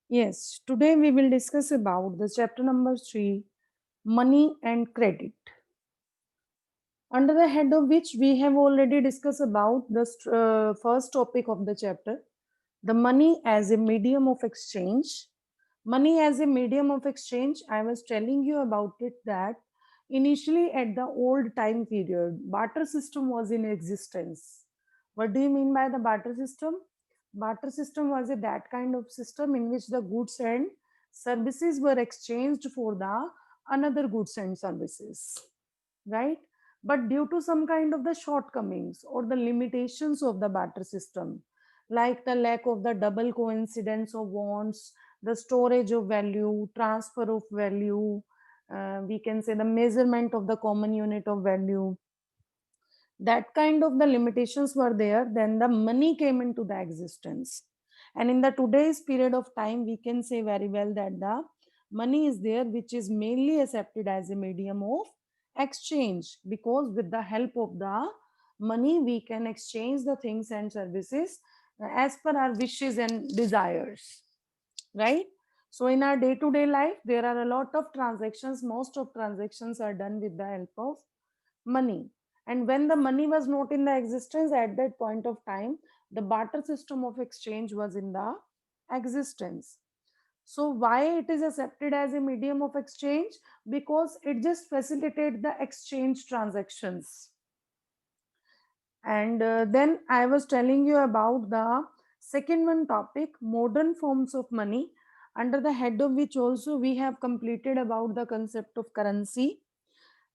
Yes, today we will discuss about the chapter number 3, money and credit. Under the head of which we have already discussed about the first topic of the chapter, the money as a medium of exchange. Money as a medium of exchange, I was telling you about it that initially at the old time period, barter system was in existence. What do you mean by the barter system? Barter system was a that kind of system in which the goods and services were exchanged for the another goods and services, right? But due to some kind of the shortcomings or the limitations of the barter system, like the lack of the double coincidence of wants, the storage of value, transfer of value, we can say the measurement of the common unit of value, that kind of the limitations were there, then the money came into the existence. And in the today's period of time, we can say very well that the money is there, which is mainly accepted as a medium of exchange, because with the help of the money we can exchange the things and services as per our wishes and desires, right? So in our day to day life there are a lot of transactions. Most of transactions are done with the help of money. And when the money was not in the existence at that point of time, the barter system of exchange was in the existence. So why it is accepted as a medium of exchange? Because it just facilitates the exchange transactions. And then I was telling you about the second one topic, modern forms of money, under the head of which also we have completed about the concept of currency.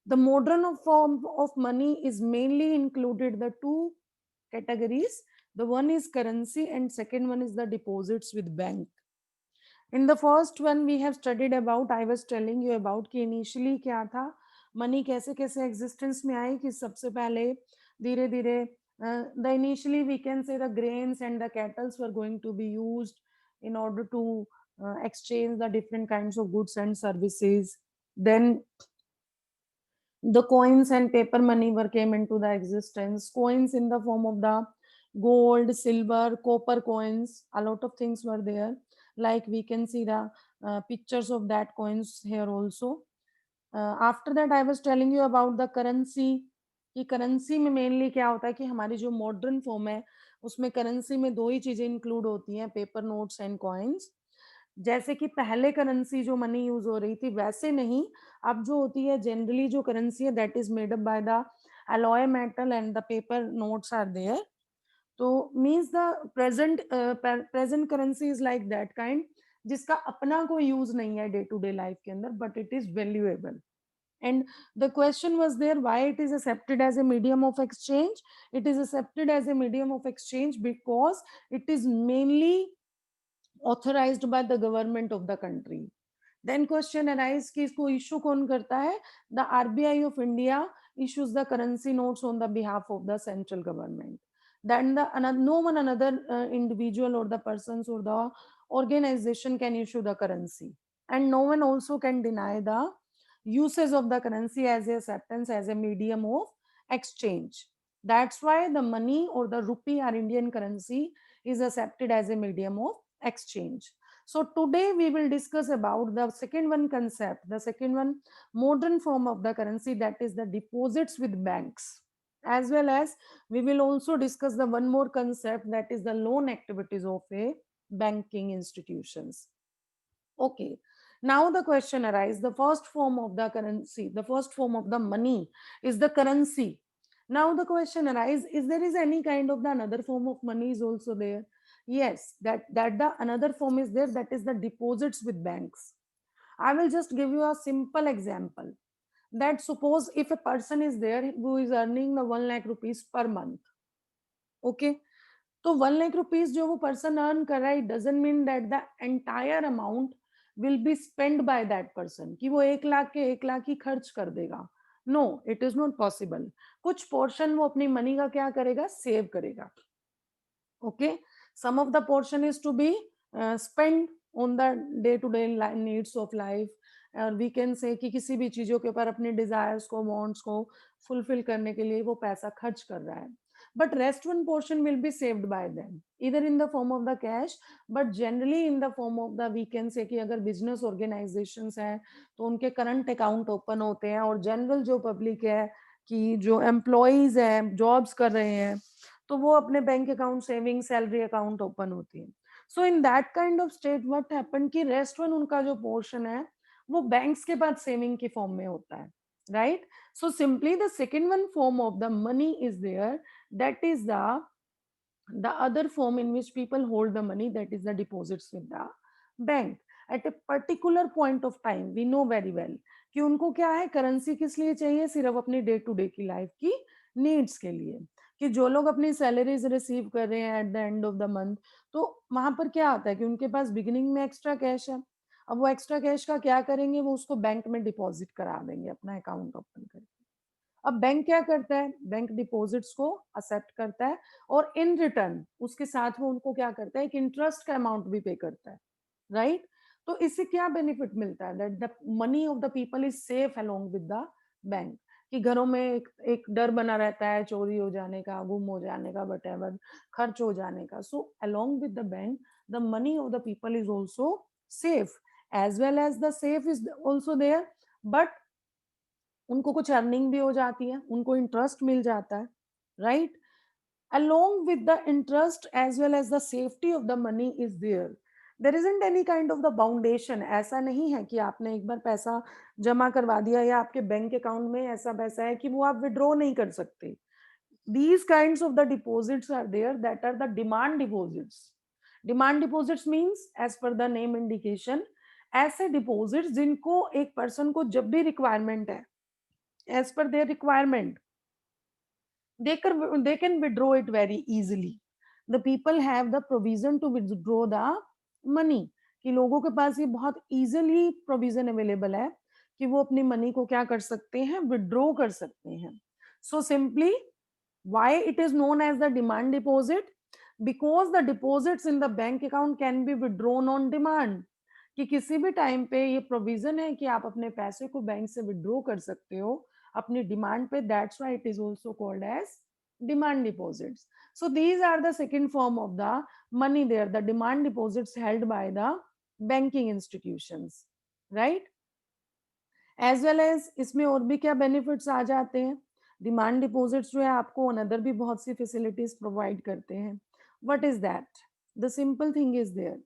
The modern form of money is mainly included the two categories. The one is currency and second one is the deposits with bank. In the first one we have studied about, I was telling you about कि initially क्या था, money कैसे कैसे existence में आई, कि सबसे पहले धीरे धीरे the initially we can say the grains and the cattles were going to be used in order to exchange the different kinds of goods and services. Then the coins and paper money were came into the existence. Coins in the form of the gold, silver, copper coins, a lot of things were there, like we can see the pictures of that coins here also. After that I was telling you about the currency, कि currency में mainly क्या होता है कि हमारी जो modern form है उसमें करेंसी में दो ही चीजें इंक्लूड होती हैं, पेपर नोट्स एंड कॉइन्स। जैसे कि पहले करेंसी जो मनी यूज हो रही थी वैसे नहीं, अब जो होती है जनरली जो करेंसी है that is made up by the alloy metal and the paper notes are there. तो means the present currency is like that kind जिसका अपना कोई यूज नहीं है डे टू डे लाइफ के अंदर, but it is valuable. And the question was there, why it is accepted as a medium of exchange? It is accepted as a medium of exchange because it is mainly authorized by the government of the country. Then question arise कि इसको issue कौन करता है? The RBI of India issues the currency notes on the behalf of the central government. Then no one another individual or the persons or the organization can issue the currency, and no one also can deny the uses of the currency as a acceptance as a medium of exchange. That's why the money or the rupee or Indian currency is accepted as a medium of exchange. So today we will discuss about the second one concept, the second one modern form of the currency, that is the deposits with banks. As well as we will also discuss the one more concept, that is the loan activities of a banking institutions. Okay. Now the question arises, the first form of the currency, the first form of the money is the currency. Now the question arises, is there is any kind of the another form of money is also there? Yes, that the another form is there, that is the deposits with banks. I will just give you a simple example. That suppose if a person is there who is earning the 1 lakh rupees per month, okay, तो 1 lakh rupees जो वो person earn कर रहा है, doesn't mean that the entire amount will be spend by that person, कि वो 1 लाख के 1 लाख ही खर्च कर देगा. No, it is not possible. कुछ पोर्शन वो अपनी मनी का क्या करेगा, सेव करेगा. Okay, some of the portion is to be spend on the day to day needs of life. और वी कैन से कि किसी भी चीजों के ऊपर अपने डिजायर्स को, वांट्स को फुलफिल करने के लिए वो पैसा खर्च कर रहा है. but rest one portion will be saved by them either in the form of the cash, but generally in the form of the, we can say कि अगर business organizations हैं तो उनके current account open होते हैं, और general जो public है कि जो employees हैं jobs कर रहे हैं तो वो अपने bank account, saving, salary account open होती है. So in that kind of state what happen कि रेस्ट वन उनका जो पोर्शन है वो बैंक्स के पास सेविंग की फॉर्म में होता है, right. So simply the second one form of the money is there, that is the other form in which people hold the money, that is the deposits with the bank at a particular point of time. We know very well कि उनको क्या है, currency किस लिए चाहिए, सिर्फ अपनी day to day की लाइफ की नीड्स के लिए. कि जो लोग अपनी सैलरीज रिसीव कर रहे हैं at the end of the month, तो वहां पर क्या आता है कि उनके पास बिगिनिंग में एक्स्ट्रा कैश है. अब वो एक्स्ट्रा कैश का क्या करेंगे, वो उसको बैंक में डिपॉजिट करा देंगे अपना अकाउंट ओपन करके. अब बैंक क्या करता है, बैंक डिपॉजिट्स को एक्सेप्ट करता है और इन रिटर्न उसके साथ में उनको क्या करता है, एक इंटरेस्ट का अमाउंट भी पे करता है, राइट. तो इससे क्या बेनिफिट मिलता है, that the money of the people is safe along with the bank. कि घरों में एक डर बना रहता है चोरी हो जाने का, गुम हो जाने का, वट एवर खर्च हो जाने का. So along with the bank the money of the people is also safe, as well as the safe is also there, but उनको कुछ अर्निंग भी हो जाती है, उनको इंटरेस्ट मिल जाता है, right. along with the interest as well as the safety of the money is there isn't any kind of the foundation. ऐसा नहीं है कि आपने एक बार पैसा जमा करवा दिया या आपके बैंक अकाउंट में ऐसा पैसा है कि वो आप विड्रॉ नहीं कर सकते. these kinds of the deposits are there that are the demand deposits. demand deposits means as per the name indication, ऐसे डिपॉजिट्स जिनको एक पर्सन को जब भी रिक्वायरमेंट है, as per their requirement, they can withdraw it very easily. The people have the provision to withdraw the money, कि लोगों के पास ये बहुत easily provision available है कि वो अपनी मनी को क्या कर सकते हैं, withdraw कर सकते हैं. So simply why it is known as the demand deposit, because the deposits in the bank account can be withdrawn on demand. कि किसी भी टाइम पे ये प्रोविजन है कि आप अपने पैसे को बैंक से विड्रॉ कर सकते हो अपनी डिमांड पे. That's why it is also called as demand deposits. So these are the second form of the money there, the demand deposits held by the banking institutions, right. as well as इसमें और भी क्या benefits आ जाते हैं. Demand deposits जो है आपको another भी बहुत सी फैसिलिटीज प्रोवाइड करते हैं. What is that, the simple thing is there.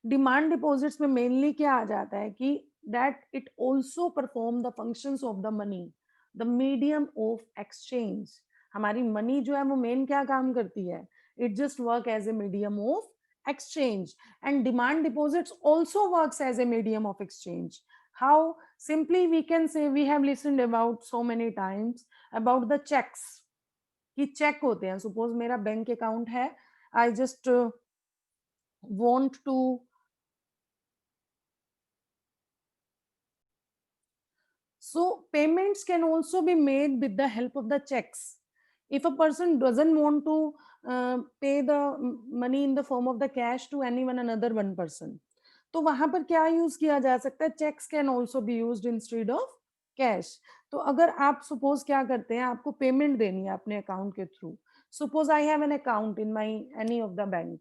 Demand deposits में मेनली क्या आ जाता है कि that it also perform the functions of the money, the medium of exchange. हमारी मनी जो है वो मेन क्या काम करती है, it just work as a medium of exchange, and demand deposits also works as a medium of exchange. How? Simply we can say, we have listened about so many times about the checks, कि check होते हैं. Suppose मेरा bank account है, I just want to, so payments can also be made with the help of the checks. If a person doesn't want to pay the money in the form of the cash to anyone another one person, तो वहां पर क्या use किया जा सकता है, cheques can also be use instead of cash. तो अगर आप सपोज क्या करते हैं, आपको पेमेंट देनी है अपने अकाउंट के through. Suppose I have an account in my any of the bank,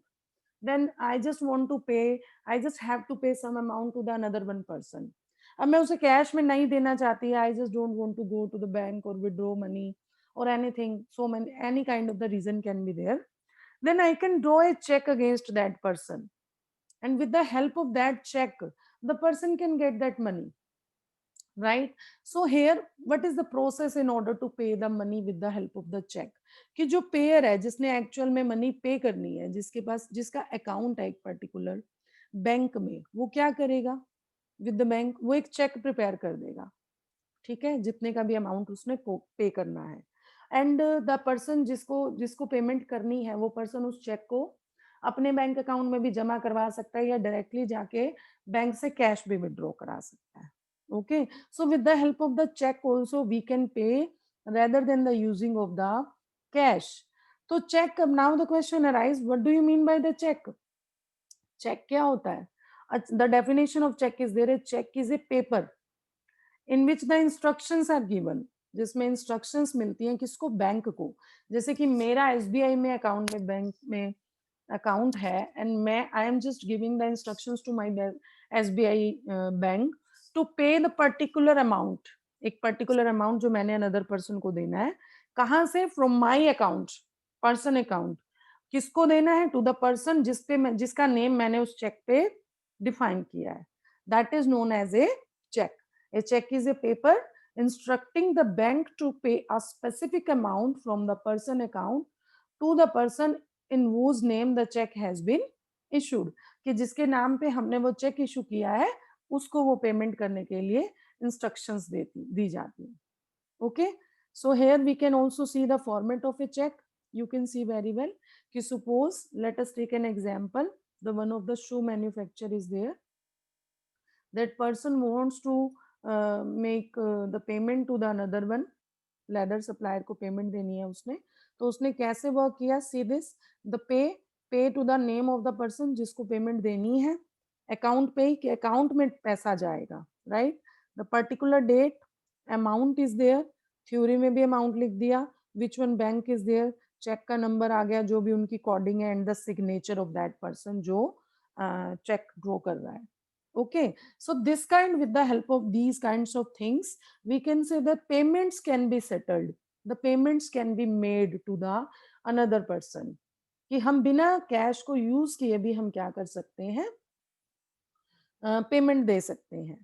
then I just want to pay, I just have to pay some amount to the another one person. अब मैं उसे cash में नहीं देना चाहती, I just don't want to go to the bank or withdraw money or anything, so many any kind of the reason can be there, then I can draw a check against that person, and with the help of that check the person can get that money, right. So here what is the process in order to pay the money with the help of the check, कि जो pair है जिसने actual में money पे करनी है, जिसके पास जिसका अकाउंट है एक पर्टिकुलर बैंक में, वो क्या करेगा विद द बैंक, वो एक चेक प्रिपेयर कर देगा, ठीक है, जितने का भी अमाउंट उसने पे करना है. एंड द पर्सन जिसको जिसको पेमेंट करनी है वो पर्सन उस चेक को अपने बैंक अकाउंट में भी जमा करवा सकता है या डायरेक्टली जाके बैंक से कैश भी विड्रॉ करा सकता है. Okay, so with the help of the check also we can pay rather than the using of the cash. तो check, now the question arise, what do you mean by the check? Check क्या होता है? The definition of check is there, a check is a paper in which the instructions are given. जिसमें instructions मिलती हैं किसको, bank को। जैसे कि मेरा एसबीआई में अकाउंट में बैंक में अकाउंट है एंड मैं I am just giving the instructions to my SBI bank to pay the particular amount, एक पर्टिकुलर अमाउंट जो मैंने अनदर पर्सन को देना है, कहां से, from my account, person account, किसको देना है, टू द पर्सन जिसका नेम मैंने उस चेक पे डिफाइन किया है, that is known as a cheque. A cheque is a paper instructing the bank to pay a specific amount from the person account to the person in whose name the check has been issued, कि जिसके नाम पे हमने वो check issue किया है उसको वो पेमेंट करने के लिए इंस्ट्रक्शंस दी जाती है। Okay, so here we can also see the format of a cheque, you can see very well कि suppose let us take an example, the one of the shoe manufacturer is there, that person wants to make the payment to the another one, leather supplier को payment देनी है उसने, तो उसने कैसे work किया, see this, the pay to the name of the person जिसको payment देनी है, अकाउंट पे कि अकाउंट में पैसा जाएगा, right, the particular date, amount is there, theory में भी अमाउंट लिख दिया, which one bank is there, cheque का नंबर आ गया जो भी उनकी कोडिंग है, and the signature of that person जो चेक ड्रॉ कर रहा है। Okay, so this kind, with the help of these kinds of things, we can say that payments can be settled, the payments can be made to the another person, कि हम बिना cash को use किए भी हम क्या कर सकते हैं, पेमेंट दे सकते हैं।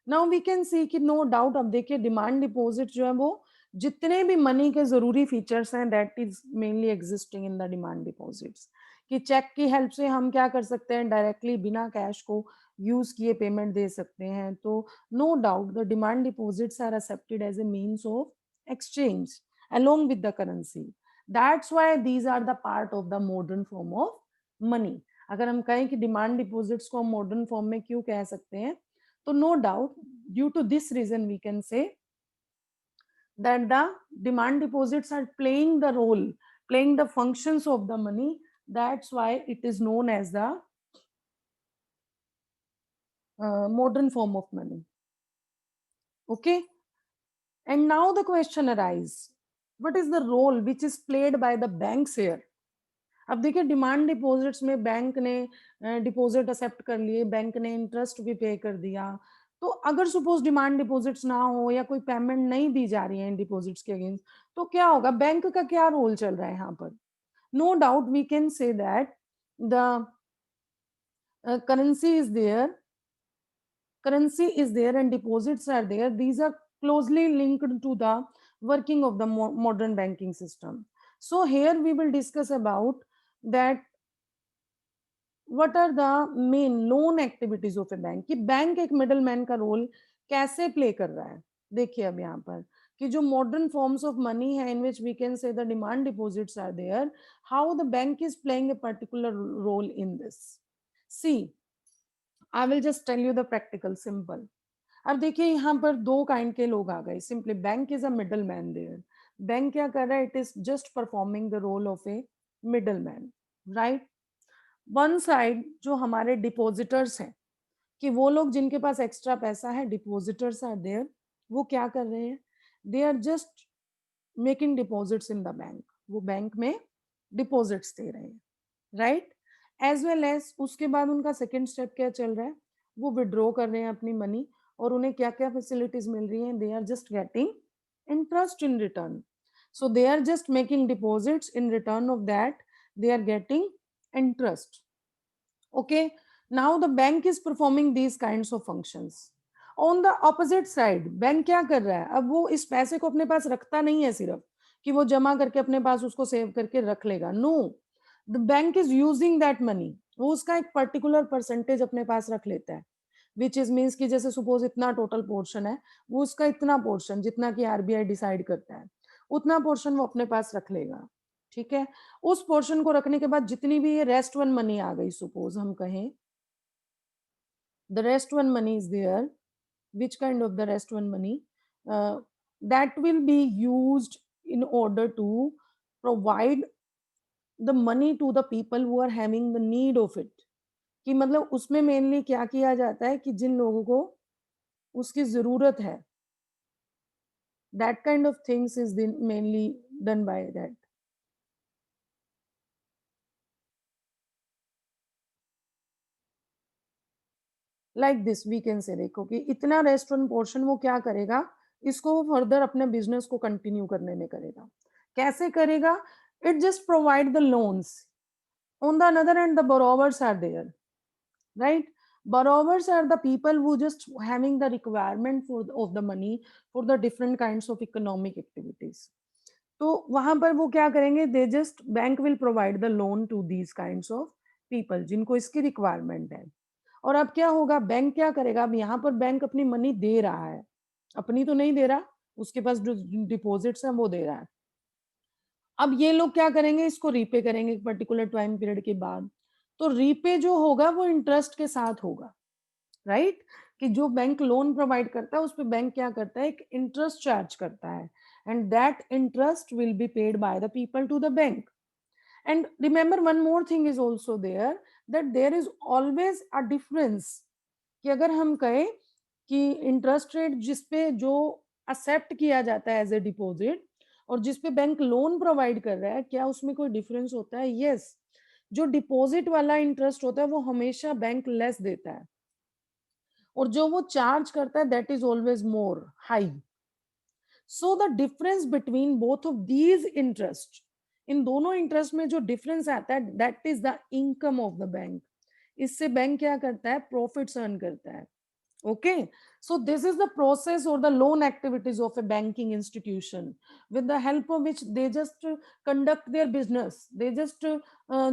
नाउ वी कैन सी कि नो डाउट, अब देखिए डिमांड डिपॉजिट जो है वो जितने भी मनी के जरूरी फीचर्स हैं that is mainly existing in the demand deposits, कि चेक की हेल्प से हम क्या कर सकते हैं, डायरेक्टली बिना कैश को यूज किए पेमेंट दे सकते हैं। तो no doubt the demand deposits are accepted as a means of exchange along with the currency, that's why these are the part of the modern form of money। अगर हम कहें कि demand deposits को हम modern form में क्यों कह सकते हैं, तो no doubt due to this reason we can say that the demand deposits are playing the role, playing the functions of the money, that's why it is known as the modern form of money। Okay, and now the question arises, what is the role which is played by the banks here। अब देखिए demand deposits में bank ने deposit accept कर लिए, bank ने interest भी पे कर दिया, तो अगर सपोज डिमांड डिपॉजिट्स ना हो या कोई पेमेंट नहीं दी जा रही है इन डिपॉजिट्स के अगेंस्ट, तो क्या होगा, बैंक का क्या रोल चल रहा है यहाँ पर। No doubt we can say that the currency is there, currency is there and deposits are there, these are closely linked to the working of the modern banking system। So here we will discuss about that what are the main loan activities of a bank, कि bank एक middle man का role कैसे play कर रहा है। देखिए अब यहाँ पर कि जो मॉडर्न फॉर्म्स ऑफ मनी है in which we can say the demand deposits are there, how the bank is playing a particular role in this. See I will just tell you the practical simple. अब देखिए यहाँ पर दो kind के लोग आ गए, simply bank is a middle man there, bank क्या कर रहा है, it is just performing the role of a middle man, right. One side जो हमारे डिपॉजिटर्स हैं, कि वो लोग जिनके पास एक्स्ट्रा पैसा है, डिपॉजिटर्स आर देयर, वो क्या कर रहे हैं, they are just making deposits in the bank, वो बैंक में डिपॉजिट्स दे रहे हैं, राइट। एज वेल एज उसके बाद उनका सेकेंड स्टेप क्या चल रहा है, वो विड्रॉ कर रहे हैं अपनी मनी, और उन्हें क्या क्या फैसिलिटीज मिल रही हैं, they are just getting interest in return, so they are just making deposits, in return of that they are getting interest। okay, now the bank is performing these kinds of functions। on the opposite side bank क्या कर रहा है, अब वो इस पैसे को अपने पास रखता नहीं है सिर्फ कि वो जमा करके अपने पास उसको सेव करके रख लेगा, no, the bank is using that money, वो उसका एक पर्टिकुलर परसेंटेज अपने पास रख लेता है, विच इज मीन्स कि जैसे सपोज इतना टोटल पोर्शन है, वो उसका इतना पोर्शन जितना कि आरबीआई डिसाइड करता है उतना पोर्शन वो अपने पास रख लेगा, ठीक है। उस पोर्शन को रखने के बाद जितनी भी ये रेस्ट वन मनी आ गई, सपोज हम कहें the rest one money is there, which kind of the rest one money, that will be used in order to provide the money to the people who are having the need of it। कि मतलब उसमें mainly क्या किया जाता है कि जिन लोगों को उसकी जरूरत है, That kind of things is mainly done by that. Like this we can say, देखो कि इतना रेस्टोरेंट पोर्शन वो क्या करेगा, इसको वो फर्दर अपने बिजनेस को कंटिन्यू करने में करेगा। कैसे करेगा? It just provide the loans, on the other hand the borrowers are there, right? Borrowers are the people who just having the requirement for of the money for the different kinds of economic activities. तो वहां पर वो क्या करेंगे, they just bank will provide the loan to these kinds of people जिनको इसकी requirement है। और अब क्या होगा, बैंक क्या करेगा, अब यहाँ पर बैंक अपनी मनी दे रहा है, अपनी तो नहीं दे रहा, उसके पास जो डिपॉजिट्स है वो दे रहा है। अब ये लोग क्या करेंगे, इसको रीपे करेंगे एक पर्टिकुलर टाइम पीरियड के बाद। तो रीपे जो होगा वो इंटरेस्ट के साथ होगा, राइट? कि जो बैंक लोन प्रोवाइड करता है उस पर बैंक क्या करता है, एक इंटरेस्ट चार्ज करता है, and that interest will be paid by the people to the bank. And remember one more thing is also there, that there is always a difference, कि अगर हम कहें कि इंटरेस्ट रेट जिसपे जो एक्सेप्ट किया जाता है एज ए डिपॉजिट और जिसपे बैंक लोन प्रोवाइड कर रहा है, क्या उसमें कोई डिफरेंस होता है? Yes yes. जो डिपॉजिट वाला इंटरेस्ट होता है वो हमेशा बैंक लेस देता है, और जो वो चार्ज करता है that is always more high. So the difference between both of these interest, इन दोनों इंटरेस्ट में जो डिफरेंस आता है that is the income of the bank. इससे बैंक क्या करता है, प्रॉफिट्स अर्न करता है। Okay, so this is the process or the loan activities of a banking institution, with the help of which they just conduct their business, they just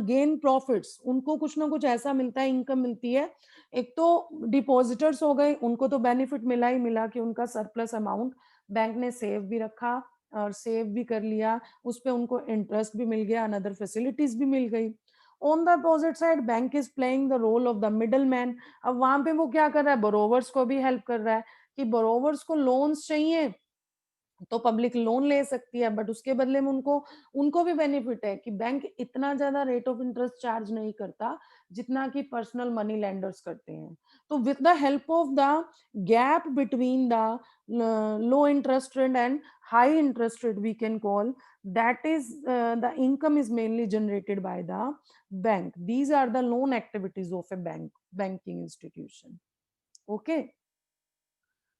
gain profits। उनको कुछ ना कुछ ऐसा मिलता है, इनकम मिलती है। एक तो डिपॉजिटर्स हो गए, उनको तो बेनिफिट मिला ही मिला कि उनका सरप्लस अमाउंट बैंक ने सेव भी रखा और सेव भी कर लिया, उस पर उनको इंटरेस्ट भी मिल गया, अनदर फैसिलिटीज भी मिल गई। On the opposite side bank is playing the role of the middle man. अब वहां पे वो क्या कर रहा है, बोरोवर्स को भी हेल्प कर रहा है, कि बोरोवर्स को लोन्स चाहिए तो पब्लिक लोन ले सकती है, बट उसके बदले में उनको उनको भी बेनिफिट है कि बैंक इतना ज्यादा रेट ऑफ इंटरेस्ट चार्ज नहीं करता जितना कि पर्सनल मनी लेंडर्स करते हैं। तो with the help of the gap between the low interest rate and high interest rate we can call, that is the income is mainly generated by the bank. These are the loan activities of a banking institution. Okay,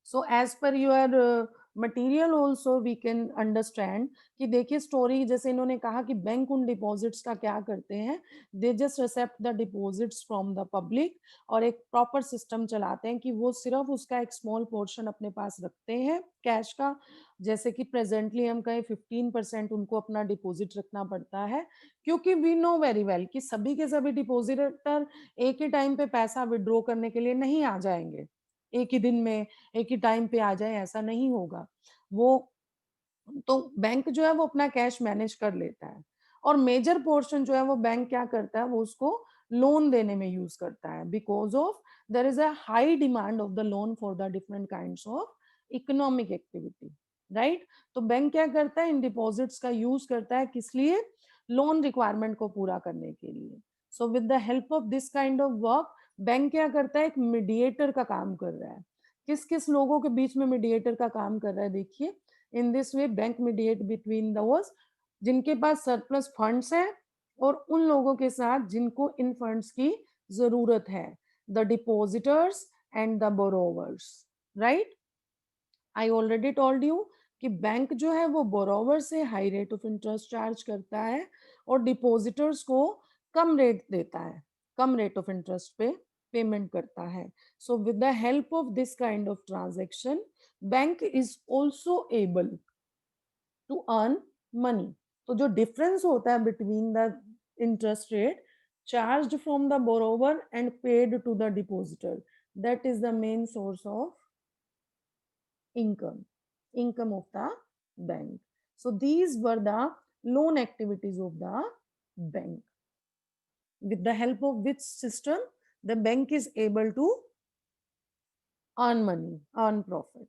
so as per your material also we can understand कि देखिए story, जैसे इन्होंने कहा कि bank उन deposits का क्या करते हैं, they just accept the deposits from the public, और एक प्रॉपर सिस्टम चलाते हैं कि वो सिर्फ उसका एक स्मॉल पोर्शन अपने पास रखते हैं कैश का। जैसे कि प्रेजेंटली हम कहें 15% उनको अपना डिपॉजिट रखना पड़ता है, क्योंकि वी नो वेरी वेल कि सभी के सभी डिपॉजिटर एक ही टाइम पे पैसा विड्रॉ करने के लिए नहीं आ जाएंगे, एक ही दिन में एक ही टाइम पे आ जाए ऐसा नहीं होगा। वो तो बैंक जो है वो अपना कैश मैनेज कर लेता है, और मेजर पोर्शन जो है वो बैंक क्या करता है, वो उसको लोन देने में यूज करता है, because of their is a high demand of the loan for the different kinds of economic activity, right? तो बैंक क्या करता है, इन डिपॉजिट्स का यूज करता है, किस लिए? लोन रिक्वायरमेंट को पूरा करने के लिए। सो with the help of this kind of work, bank क्या करता है, एक मीडिएटर का काम कर रहा है। किस किस लोगों के बीच में मीडिएटर का काम कर रहा है, देखिए। In this way bank mediate between दोस जिनके पास सरप्लस फंड्स हैं और उन लोगों के साथ जिनको इन फंड्स की जरूरत है, the depositors and the borrowers, right? I already told you कि बैंक जो है वो बोरोवर से high rate of interest charge करता है और डिपॉजिटर्स को कम रेट देता है, कम रेट ऑफ इंटरेस्ट पे पेमेंट करता है। So with the help of this kind of transaction, bank is also able to earn money. तो जो डिफरेंस होता है between the interest rate charge from the borrower and paid to the depositor, that is the main source of income of the bank. So these were the loan activities of the bank, with the help of which system the bank is able to earn money, earn profit.